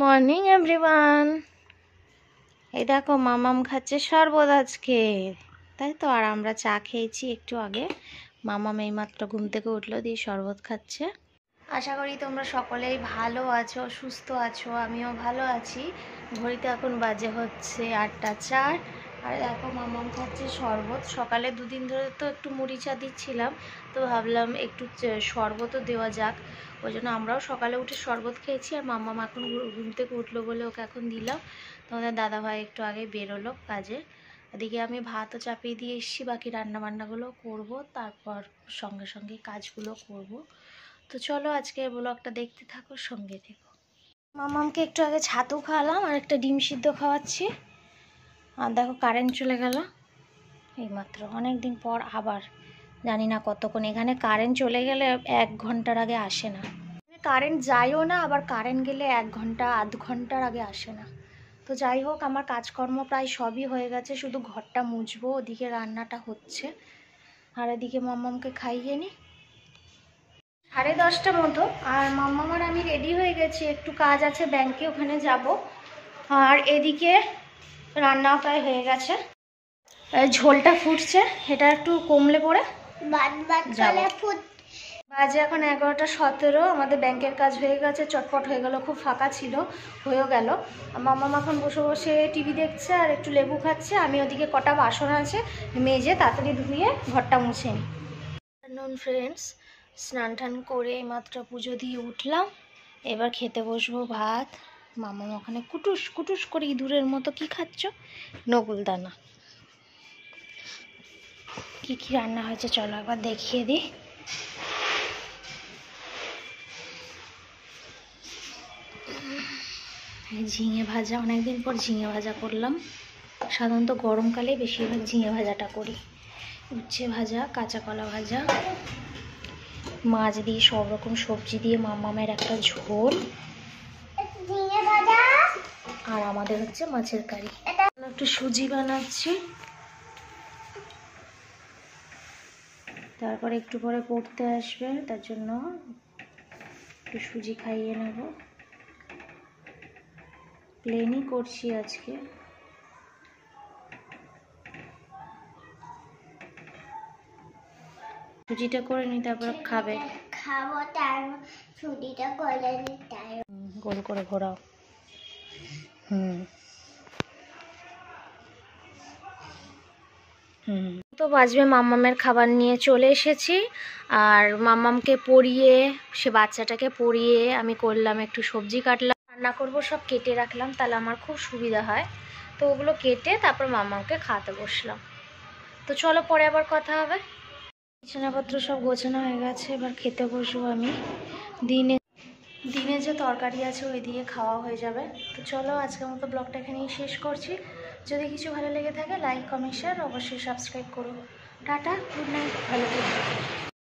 Morning everyone. এই দেখো মামাম খাচ্ছে শরবত আজকে, তাই তো। আর আমরা চা খেয়েছি একটু আগে। মামাম এইমাত্র ঘুম থেকে উঠলো, দিয়ে শরবত খাচ্ছে। আশা করি তোমরা সকলেই ভালো আছো, সুস্থ আছো। আমিও ভালো আছি। ঘড়িতে এখন বাজে হচ্ছে 8টা 4। আর দেখো মামাম খাচ্ছে শরবত। সকালে দুদিন ধরে তো একটু মুড়ি চা দিচ্ছিলাম, তো ভাবলাম একটু শরবতও দেওয়া যাক। ওই জন্য আমরাও সকালে উঠে শরবত খেয়েছি। আর মামাম এখন ঘুম থেকে উঠলো বলে ওকে এখন দিলাম। তোমাদের দাদাভাই একটু আগে বেরোলো কাজে। এদিকে আমি ভাতও চাপিয়ে দিয়ে এসেছি, বাকি রান্নাবান্নাগুলো করব, তারপর সঙ্গে সঙ্গে কাজগুলো করব। তো চলো আজকের ব্লগটা দেখতে থাকো, সঙ্গে থেকো। মামামকে একটু আগে ছাতু খাওয়ালাম আর একটা ডিম সিদ্ধ খাওয়াচ্ছি। আর দেখো কারেন্ট চলে গেল এইমাত্র, অনেক দিন পর আবার। জানি না কতক্ষণ। এখানে কারেন্ট চলে গেলে 1 ঘন্টার আগে আসে না। কারেন্ট যায়ও না, আবার কারেন্ট গেলে 1 ঘন্টা আধ ঘন্টার আগে আসে না। তো যাই হোক, আমার কাজকর্ম প্রায় সবই হয়ে গেছে, শুধু ঘরটা মুছবো। ওদিকে রান্নাটা হচ্ছে, আর এদিকে মামামকে খাইয়ে নিই। 10:30 মতো। আর মাম্মাম আর আমি রেডি হয়ে গেছি, একটু কাজ আছে ব্যাংকে, ওখানে যাব। আর এদিকে রান্নাও প্রায় হয়ে গেছে, ঝোলটা ফুটছে। এটা একটু কমলে পড়ে বাজে এখন 11টা 17। আমাদের ব্যাংকের কাজ হয়ে গেছে, চটপট হয়ে গেল, খুব ফাঁকা ছিল, হয়েও গেল। মাম্মাম এখন বসে বসে টিভি দেখছে আর একটু লেবু খাচ্ছে। আমি ওদিকে কটা বাসন আছে মেজে তাড়াতাড়ি ধুয়ে ঘরটা মুছে নিই। ফ্রেন্ডস, স্নান টান করে মাত্র পুজো দিয়ে উঠলাম। এবার খেতে বসবো ভাত। মামাম ওখানে কুটুস কুটুস করে ইঁদুরের মতো কি খাচ্ছ? নকুলদানা। কি কি রান্না হয়েছে চলো একবার দেখিয়ে দিই। ঝিঙে ভাজা, অনেকদিন পর ঝিঙে ভাজা করলাম। সাধারণত গরমকালে বেশিরভাগ ঝিঙে ভাজাটা করি। উচ্ছে ভাজা, কাঁচা কলা ভাজা, মাছ দিয়ে সব রকম সবজি দিয়ে মামামের একটা ঝোল, আর আমাদের হচ্ছে মাছের কারি। একটু সুজি বানাচ্ছি, তারপরে একটু পরে পড়তে আসবে, তার জন্য একটু সুজি খাইয়ে নেব। প্লেনই করছি আজকে। সুজিটা করে নি, তারপর খাবে। খাবো, তার সুজিটা করে নি, তাই গোল করে ঘোরাও। তো বাজবে, মাম্মামের খাবার নিয়ে চলে এসেছি। আর মাম্মামকে পরিয়ে, সে বাচ্চাটাকে পরিয়ে আমি করলাম একটু সবজি কাটলাম। রান্না করব সব কেটে রাখলাম, তাহলে আমার খুব সুবিধা হয়। তো ওগুলো কেটে তারপর মাম্মামকে খাওয়াতে বসলাম। তো চলো পরে আবার কথা হবে। বিছানাপত্র সব গোছানো হয়ে গেছে, এবার খেতে বসবো আমি। দিনে যে তরকারি আছে ওই দিয়ে খাওয়া হয়ে যাবে। তো চলো আজকের মতো ব্লগটা এখানেই শেষ করছি। যদি কিছু ভালো লেগে থাকে লাইক কমেন্ট শেয়ার অবশ্যই সাবস্ক্রাইব করো। টাটা, গুড নাইট, ভালো থেকো।